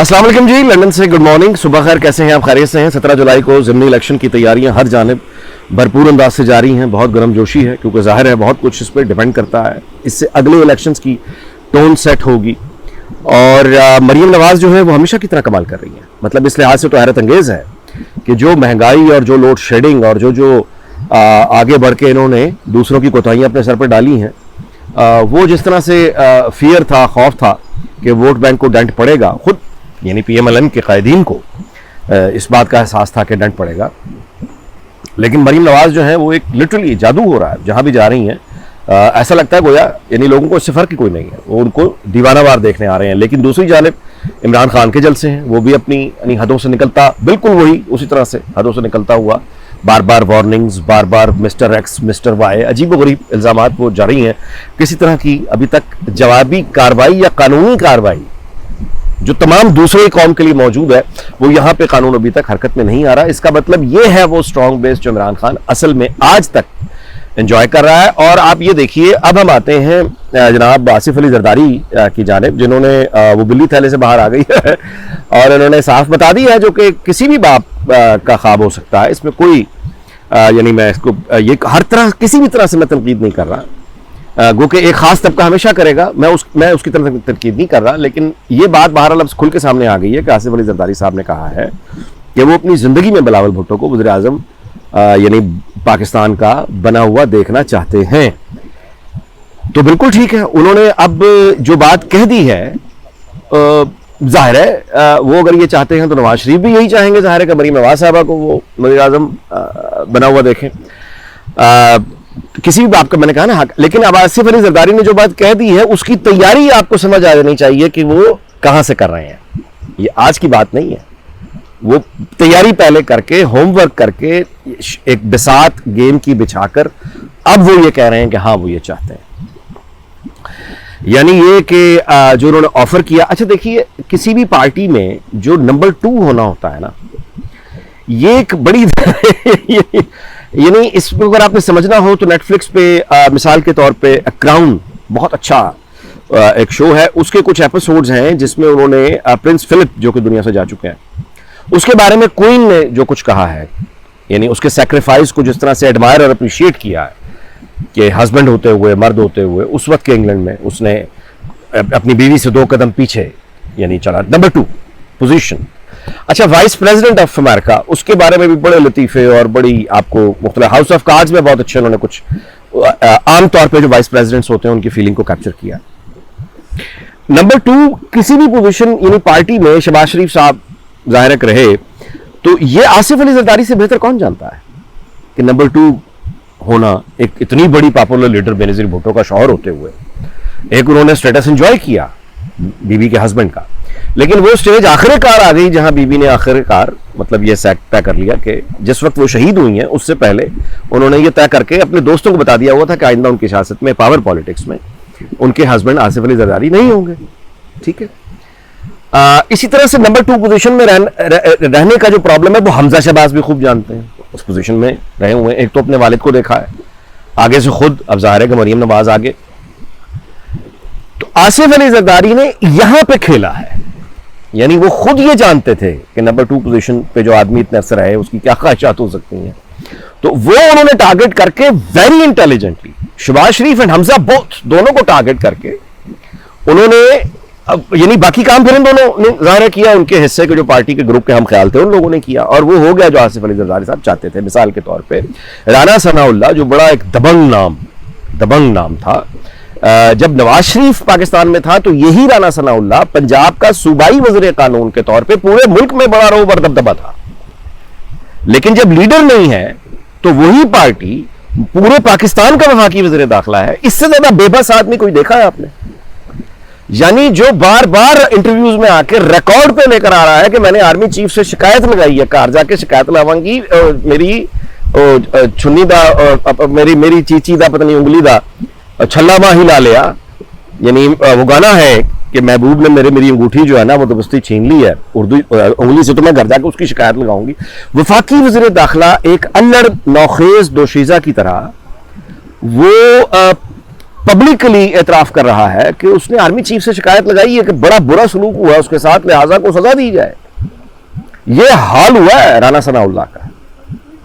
अस्सलाम वालेकुम जी, लंदन से गुड मॉर्निंग, सुबह खैर, कैसे हैं आप? खैरियत से हैं? 17 जुलाई को ज़िमनी इलेक्शन की तैयारियां हर जानिब भरपूर अंदाज से जारी हैं। बहुत गर्मजोशी है क्योंकि जाहिर है बहुत कुछ इस पर डिपेंड करता है। इससे अगले इलेक्शंस की टोन सेट होगी। और मरीम नवाज जो है वो हमेशा की तरह कमाल कर रही है। मतलब इस लिहाज से तो हैरत अंगेज़ है कि जो महंगाई और जो लोड शेडिंग और जो आगे बढ़ के इन्होंने दूसरों की कोताहियाँ अपने सर पर डाली हैं, वो जिस तरह से फियर था, खौफ था कि वोट बैंक को डेंट पड़ेगा, खुद यानी PMLN के कायदीन को इस बात का एहसास था कि डेंट पड़ेगा। लेकिन मरीम नवाज जो है वो एक लिटरली जादू हो रहा है। जहाँ भी जा रही हैं ऐसा लगता है गोया यानी लोगों को इससे फ़र्क ही कोई नहीं है, वो उनको दीवानावार देखने आ रहे हैं। लेकिन दूसरी जानिब इमरान खान के जलसे हैं, वो भी अपनी हदों से निकलता, बिल्कुल वही उसी तरह से हदों से निकलता हुआ, बार बार वार्निंग्स, बार बार मिस्टर एक्स मिस्टर वाई, अजीब गरीब इल्ज़ामात वो जारी हैं। किसी तरह की अभी तक जवाबी कार्रवाई या कानूनी कार्रवाई जो तमाम दूसरे कौम के लिए मौजूद है, वो यहाँ पे कानून अभी तक हरकत में नहीं आ रहा। इसका मतलब ये है वो स्ट्रॉन्ग बेस जो इमरान खान असल में आज तक एंजॉय कर रहा है। और आप ये देखिए, अब हम आते हैं जनाब आसिफ अली जरदारी की जानिब, जिन्होंने वो बिल्ली थैले से बाहर आ गई है और इन्होंने साफ बता दी है, जो कि किसी भी बाप का ख्वाब हो सकता है। इसमें कोई यानी मैं इसको ये हर तरह किसी भी तरह से मैं तनकीद नहीं कर रहा, गो के एक खास तबका हमेशा करेगा, मैं उसकी तरफ तनकीद नहीं कर रहा। लेकिन ये बात बहरहाल अब खुल के सामने आ गई है कि आसिफ अली जरदारी साहब ने कहा है कि वो अपनी ज़िंदगी में बिलावल भुट्टो को वज़ीर आज़म यानी पाकिस्तान का बना हुआ देखना चाहते हैं। तो बिल्कुल ठीक है, उन्होंने अब जो बात कह दी है, जाहिर है वो अगर ये चाहते हैं तो नवाज शरीफ भी यही चाहेंगे, जाहिर है कि मरीम नवाज साहबा को वो वज़ीर आज़म बना हुआ देखें। किसी भी बाप का, मैंने कहा ना, हक। लेकिन अब आसिफ अली जरदारी ने जो बात कह दी है उसकी तैयारी आपको समझ आ जानी चाहिए कि वो कहां से कर रहे हैं। ये आज की बात नहीं है, वो तैयारी पहले करके, होमवर्क करके, एक बिसात गेम की बिछाकर अब वो ये कह रहे हैं कि हाँ वो ये चाहते हैं। यानी ये कि जो उन्होंने ऑफर किया। अच्छा देखिए, किसी भी पार्टी में जो नंबर 2 होना होता है ना, ये एक बड़ी यानी इसको अगर आपने समझना हो तो नेटफ्लिक्स पे मिसाल के तौर पे क्राउन बहुत अच्छा एक शो है, उसके कुछ एपिसोड्स हैं जिसमें उन्होंने प्रिंस फिलिप जो कि दुनिया से जा चुके हैं, उसके बारे में क्वीन ने जो कुछ कहा है, यानी उसके सैक्रिफाइस को जिस तरह से एडमायर और अप्रिशिएट किया है कि हस्बैंड होते हुए, मर्द होते हुए, उस वक्त के इंग्लैंड में उसने अपनी बीवी से 2 कदम पीछे यानी चला, नंबर 2 पोजीशन। अच्छा, वाइस प्रेसिडेंट ऑफ अमेरिका, उसके बारे में भी बड़े लतीफे और बड़ी आपको मुख्तलिफ, हाउस ऑफ कार्ड्स में बहुत अच्छे उन्होंने कुछ आमतौर पे जो वाइस प्रेसिडेंट्स होते हैं उनकी फीलिंग को कैप्चर किया। नंबर 2 किसी भी पोजीशन यानी पार्टी में शहबाज शरीफ साहब जाहिर रहे, तो ये आसिफ अली जरदारी से बेहतर कौन जानता है कि नंबर 2 होना, एक इतनी बड़ी पॉपुलर लीडर बेनजीर भुट्टो का शौहर होते हुए, एक उन्होंने स्टेटस एंजॉय किया बीवी के हस्बैंड का, लेकिन वो स्टेज आखिरकार आ गई जहां बीबी ने आखिरकार मतलब ये तय कर लिया कि जिस वक्त वो शहीद हुई हैं उससे पहले उन्होंने ये तय करके अपने दोस्तों को बता दिया हुआ था कि आइंदा उनकी सियासत में, पावर पॉलिटिक्स में उनके हस्बैंड आसिफ अली जरदारी नहीं होंगे। ठीक है, इसी तरह से नंबर 2 पोजीशन में रहने का जो प्रॉब्लम है वो हमजा शहबाज भी खूब जानते हैं, उस पोजीशन में रहे हुए हैं। एक तो अपने वालिद को देखा है, आगे से खुद, अब जाहिर है कि मरीम नवाज आगे, तो आसिफ अली जरदारी ने यहां पे खेला है। यानी वो खुद ये जानते थे कि नंबर 2 पोजीशन पे जो आदमी इतने अरसे रहे उसकी क्या ख्वाहिशात हो सकती हैं, तो वो उन्होंने टारगेट करके very intelligently Shahbaz Sharif and Hamza both दोनों को टारगेट करके उन्होंने यानी बाकी काम फिर इन दोनों ने जाहिर किया, उनके हिस्से के जो पार्टी के ग्रुप के हम ख्याल थे उन लोगों ने किया, और वो हो गया जो आसिफ अली जरदारी साहब चाहते थे। मिसाल के तौर पे राना सनाउल्लाह जो बड़ा एक दबंग नाम था, जब नवाज शरीफ पाकिस्तान में था तो यही राना सनाउल्लाह पंजाब का सूबाई वज़ीर कानून के तौर पे पूरे मुल्क में बड़ा रोब और दबदबा था। लेकिन जब लीडर नहीं है तो वही पार्टी पूरे पाकिस्तान का वफाकी वज़ीर दाखिला है। इससे ज्यादा बेबस आदमी कोई देखा है आपने? यानी जो बार बार इंटरव्यूज में आके रिकॉर्ड पे लेकर आ रहा है कि मैंने आर्मी चीफ से शिकायत लगाई है, कार जाके शिकायत लगाऊंगी, मेरी छुन्नी दा, मेरी चीची दा, पता नहीं उंगली दा छल्ला मां हिला लिया। यानी वो गाना है कि महबूब ने मेरी अंगूठी जो है ना वो दबस्ती छीन ली है उर्दू उंगली से, तो मैं घर जाकर उसकी शिकायत लगाऊंगी। वफाकी वज़ीर दाखिला एक अल्लड़ नौखेज दोशीजा की तरह वो पब्लिकली एतराफ कर रहा है कि उसने आर्मी चीफ से शिकायत लगाई है कि बड़ा बुरा सलूक हुआ उसके साथ, लिहाजा को सजा दी जाए। यह हाल हुआ है राना सनाउल्लाह का।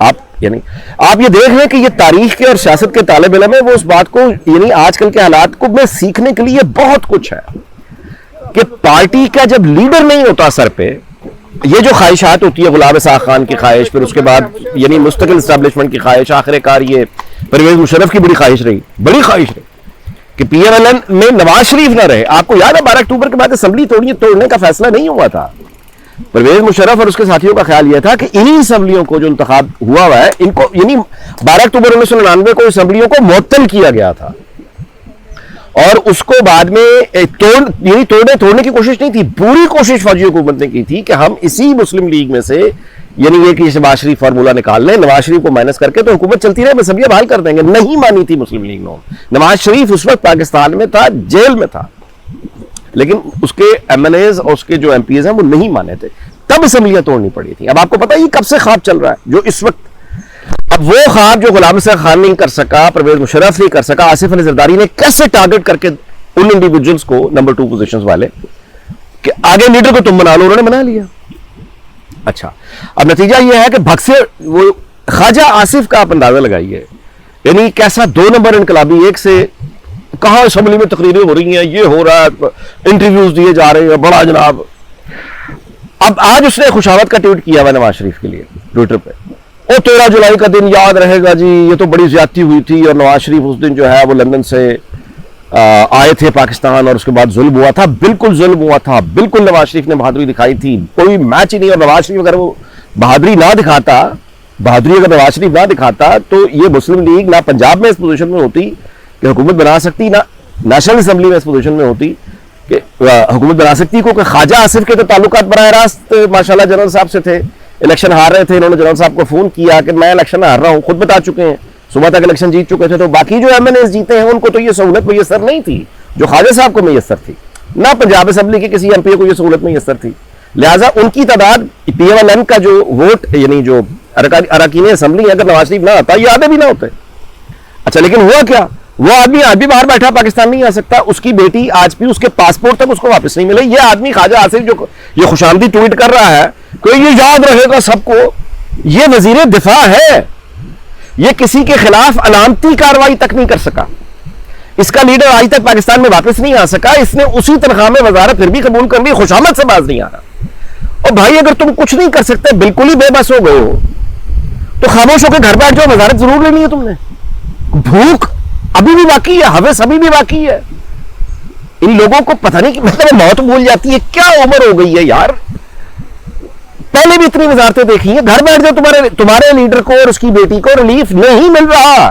आप ये देख रहे हैं कि ये तारीख के और सियासत के तालिब इल्म है, वो उस बात को यानी आजकल के हालात को में सीखने के लिए बहुत कुछ है कि पार्टी का जब लीडर नहीं होता सर पे, ये जो ख्वाहिशात होती है, गुलाम साह खान की ख्वाहिश, फिर उसके बाद यानी मुस्तकिल एस्टैब्लिशमेंट की ख्वाहिश, आखिरकार ये परवेज मुशर्रफ की बड़ी ख्वाहिश रही कि पीएमएलएन में नवाज शरीफ ना रहे। आपको याद है 12 अक्टूबर के बाद असेंबली तोड़ने का फैसला नहीं हुआ था। परवेज मुशर्रफ और उसके साथियों का ख्याल यह था कि इन्हीं असेंबलियों को जो इंतखाब हुआ है, इनको यानी 12 अक्टूबर 1999 को असेंबलियों को मुअत्तल किया गया था और उसको बाद में तोड़ने की कोशिश नहीं थी। पूरी कोशिश फौजी हुकूमत ने की थी कि हम इसी मुस्लिम लीग में से यानी ये कि नवाज शरीफ फार्मूला निकाल लें, नवाज शरीफ को माइनस करके तो हुकूमत चलती रहे, असेंबलियां बहाल कर देंगे। नहीं मानी थी मुस्लिम लीग ने। नवाज शरीफ उस वक्त पाकिस्तान में था, जेल में था, लेकिन उसके एमएनएज और उसके जो एमपीज हैं वो नहीं माने थे, तब असेंबलियां तोड़नी पड़ी थी। अब आपको पता है ये कब से ख्वाब चल रहा है जो इस वक्त, अब वो ख्वाब जो गुलाम साह खान नहीं कर सका, परवेज मुशर्रफ नहीं कर सका, आसिफ अली जरदारी ने कैसे टारगेट करके उन इंडिविजुअल्स को नंबर 2 पोजीशंस वाले कि आगे लीडर को तुम बना लो, उन्होंने बना लिया। अच्छा, अब नतीजा यह है कि भक्से वो ख्वाजा आसिफ का आप अंदाजा लगाइए, यानी कैसा 2 नंबर इनकलाबी, एक से कहां असेंबली में तकरीरें हो रही हैं, ये हो रहा है, इंटरव्यूज दिए जा रहे हैं, बड़ा जनाब। अब आज उसने खुशामद का ट्वीट किया हुआ नवाज शरीफ के लिए ट्विटर पे, ओ 13 जुलाई का दिन याद रहेगा जी, ये तो बड़ी ज्यादती हुई थी और नवाज शरीफ उस दिन जो है वो लंदन से आए थे पाकिस्तान और उसके बाद जुल्म हुआ था। बिल्कुल जुल्म हुआ था, बिल्कुल नवाज शरीफ ने बहादुरी दिखाई थी, कोई मैच ही नहीं। और नवाज शरीफ अगर वो बहादुरी ना दिखाता, अगर नवाज शरीफ ना दिखाता तो ये मुस्लिम लीग ना पंजाब में इस पोजीशन में होती कि हुकूमत बना सकती, ना नेशनल असेंबली में इस पोजीशन में होती कि हुकूमत बना सकती, क्योंकि ख्वाजा आसिफ के तो ताल्लुकात बराह रास्त माशाल्लाह जनरल साहब से थे। इलेक्शन हार रहे थे, इन्होंने जनरल साहब को फोन किया कि मैं इलेक्शन हार रहा हूं, खुद बता चुके हैं, सुबह तक इलेक्शन जीत चुके थे। तो बाकी जो एमएनएस जीते हैं उनको तो ये सहूलत मैसर नहीं थी जो ख्वाजा साहब को मैसर थी, ना पंजाब असेंबली के किसी एमपी को ये सहूलत मैसर थी। लिहाजा उनकी तादाद पीएमएलएन का जो वोट यानी जो अरकान असेंबली, अगर नवाज शरीफ ना आता ये आधे भी ना होते। अच्छा, लेकिन हुआ क्या, वो आदमी आज भी बाहर बैठा, पाकिस्तान नहीं आ सकता, उसकी बेटी आज भी उसके पासपोर्ट तक उसको वापस नहीं मिले। ये आदमी ख्वाजा आसिफ जो ये खुशामदी ट्वीट कर रहा है कि ये याद रहेगा सबको, ये वजीर दिफा है, ये किसी के खिलाफ अलामती कार्रवाई तक नहीं कर सका, इसका लीडर आज तक पाकिस्तान में वापस नहीं आ सका, इसने उसी तनख्वाह में वजारत फिर भी कबूल कर ली, खुशामद से बाज नहीं आ रहा। और भाई अगर तुम कुछ नहीं कर सकते, बिल्कुल ही बेबस हो गए हो, तो खामोश होकर घर बैठ जाओ, वजारत जरूर लेनी है तुमने। भूख अभी भी बाकी है, हवस अभी भी बाकी है। इन लोगों को पता नहीं कि मतलब मौत भूल जाती है, क्या उम्र हो गई है यार। पहले भी इतनी वजारतें देखी हैं, घर बैठ जाओ, तुम्हारे लीडर को और उसकी बेटी को रिलीफ नहीं मिल रहा।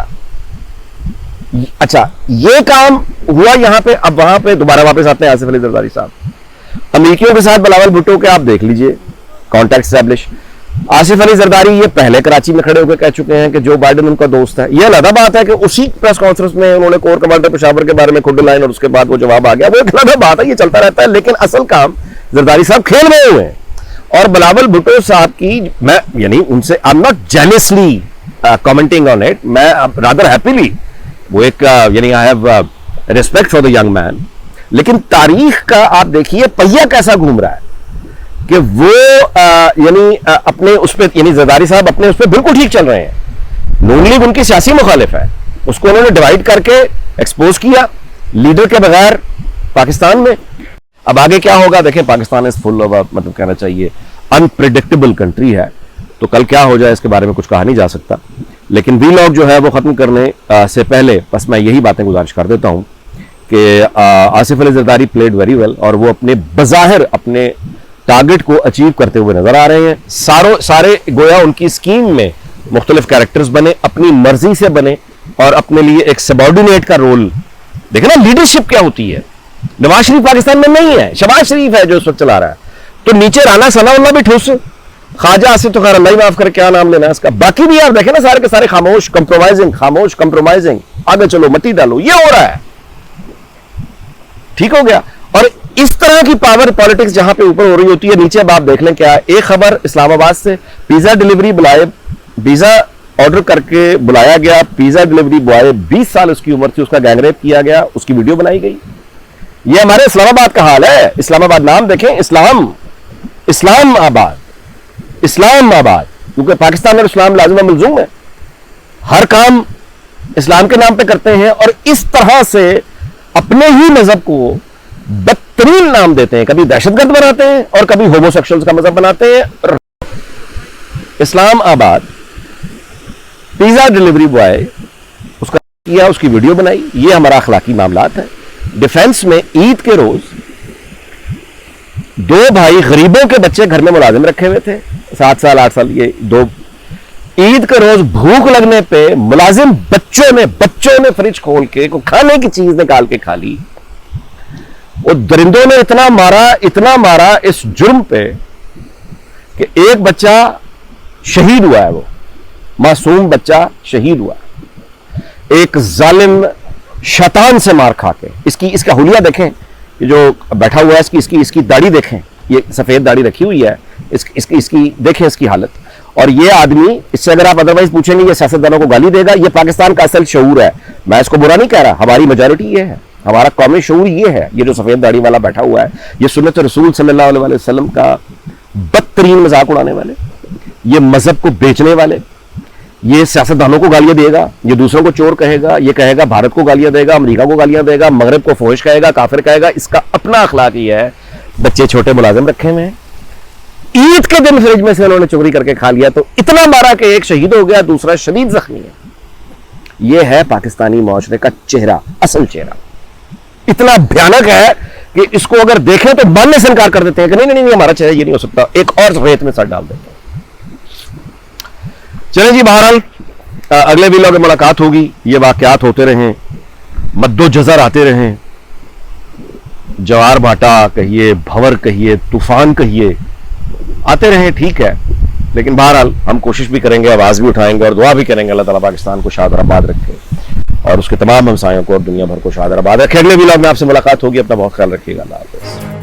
अच्छा, ये काम हुआ यहां पे। अब वहां पे दोबारा वापस आते हैं आसिफ अली जरदारी साहब, अमेरिकियों के साथ बिलावल भुट्टो के आप देख लीजिए कॉन्टैक्ट एस्टैब्लिश। आसिफ अली जरदारी ये पहले कराची में खड़े होकर कह चुके हैं कि जो बाइडेन उनका दोस्त है। यह अलग बात है कि उसी प्रेस कॉन्फ्रेंस में उन्होंने कोर कमांडर पेशावर के बारे में खुद लाइन और उसके बाद वो जवाब आ गया, वो एक अलग बात है, ये चलता रहता है। लेकिन असल काम जरदारी साहब खेल रहे हुए हैं। और बिलावल भुट्टो साहब की मैं यानी उनसे I am not जेलसली commenting on it, मैं रादर हैप्पीली, वो एक यानी I have respect for the young man. लेकिन तारीख का आप देखिए पहिया कैसा घूम रहा है कि वो यानी अपने उस पर यानी जरदारी साहब अपने उस पर बिल्कुल ठीक चल रहे हैं। नून लीग उनकी सियासी मुखालिफ है, उसको उन्होंने डिवाइड करके एक्सपोज किया लीडर के बगैर पाकिस्तान में। अब आगे क्या होगा देखें, पाकिस्तान इज फुल ऑफ मतलब कहना चाहिए अनप्रिडिक्टेबल कंट्री है, तो कल क्या हो जाए इसके बारे में कुछ कहा नहीं जा सकता। लेकिन वीलॉग जो है वो खत्म करने से पहले बस मैं यही बातें गुजारिश कर देता हूं कि Asif Ali Zardari played very well और वो अपने बज़ाहिर अपने टारगेट को अचीव करते हुए नजर आ रहे हैं। सारे गोया उनकी स्कीम में मुख्तलिफ कैरेक्टर्स बने, अपनी मर्जी से बने और अपने लिए एक सबॉर्डिनेट का रोल देखे ना। लीडरशिप क्या होती है, नवाज शरीफ पाकिस्तान में नहीं है, शहबाज शरीफ है जो इस वक्त चला रहा है, तो नीचे राना सनाउल्लाह भी ठुस, ख्वाजा आसिफ तो खैर अल्लाह ही माफ करे, क्या नाम लेना है इसका, बाकी भी आप देखें ना सारे के सारे खामोश कंप्रोमाइजिंग, आगे चलो मट्टी डालो, ये हो रहा है। ठीक हो गया। और इस तरह की पावर पॉलिटिक्स जहां पे ऊपर हो रही होती है, नीचे अब आप देख लें क्या। एक खबर इस्लामाबाद से, पिज्जा डिलीवरी बुलाए, पिज्जा ऑर्डर करके बुलाया गया, पिज्जा डिलीवरी बॉय, 20 साल उसकी उम्र थी, उसका गैंगरेप किया गया, उसकी वीडियो बनाई गई। ये हमारे इस्लामाबाद का हाल है। इस्लामाबाद नाम देखें, इस्लामाबाद, क्योंकि पाकिस्तान और इस्लाम लाजिम मलजूम है, हर काम इस्लाम के नाम पे करते हैं और इस तरह से अपने ही मजहब को बदतरीन नाम देते हैं। कभी दहशतगर्द बनाते हैं और कभी होमोसेक्सुअल्स का मजहब बनाते हैं। इस्लामाबाद, पिज्जा डिलीवरी बॉय, उसका किया, उसकी वीडियो बनाई, ये हमारा अखलाकी मामलात है। डिफेंस में ईद के रोज 2 भाई गरीबों के बच्चे घर में मुलाजिम रखे हुए थे, 7 साल 8 साल, ये 2 ईद के रोज भूख लगने पे मुलाजिम बच्चों ने फ्रिज खोल के को खाने की चीज निकाल के खा ली। वो दरिंदों ने इतना मारा इस जुर्म पे कि एक बच्चा शहीद हुआ है, वो मासूम बच्चा शहीद हुआ। एक जालिम शैतान से मार खा के, इसका हुलिया देखें, ये जो बैठा हुआ है, इसकी दाढ़ी देखें, ये सफेद दाढ़ी रखी हुई है, इसकी देखें इसकी हालत। और ये आदमी, इससे अगर आप अदरवाइज पूछेंगे ये सियासतदानों को गाली देगा, ये पाकिस्तान का असल शऊर है। मैं इसको बुरा नहीं कह रहा, हमारी मेजॉरिटी ये है, हमारा कौमी शऊर ये है। ये जो सफेद दाढ़ी वाला बैठा हुआ है, ये सुन्नत रसूल सल्लल्लाहु अलैहि वसल्लम का बदतरीन मजाक उड़ाने वाले, ये मजहब को बेचने वाले, ये सियासतदानों को गालियां देगा, ये दूसरों को चोर कहेगा, ये कहेगा भारत को गालियां देगा, अमेरिका को गालियां देगा, मगरब को फोहिश कहेगा, काफिर कहेगा। इसका अपना अखलाक ही है। बच्चे छोटे मुलाजिम रखे हुए हैं, ईद के दिन फ्रिज में से उन्होंने चोरी करके खा लिया, तो इतना मारा कि एक शहीद हो गया, दूसरा शदीद जख्मी है। यह है पाकिस्तानी मुआशरे का चेहरा, असल चेहरा। इतना भयानक है कि इसको अगर देखें तो मानने से इनकार कर देते हैं कि नहीं नहीं नहीं, हमारा चेहरा ये नहीं हो सकता, एक और रेत में सर डाल देते हैं। चलें जी, बहरहाल अगले वीडियो में मुलाकात होगी। ये वाकयात होते रहें, मद्दोजहर आते रहें, जवार भाटा कहिए, भंवर कहिए, तूफान कहिए, आते रहें, ठीक है। लेकिन बहरहाल हम कोशिश भी करेंगे, आवाज भी उठाएंगे और दुआ भी करेंगे अल्लाह ताला पाकिस्तान को शाद और आबाद रखे और उसके तमाम हमसायों को और दुनिया भर को शाद और आबाद रखे। अगले वीडियो में आपसे मुलाकात होगी। अपना बहुत ख्याल रखिएगा। अल्लाह हाफ़िज़।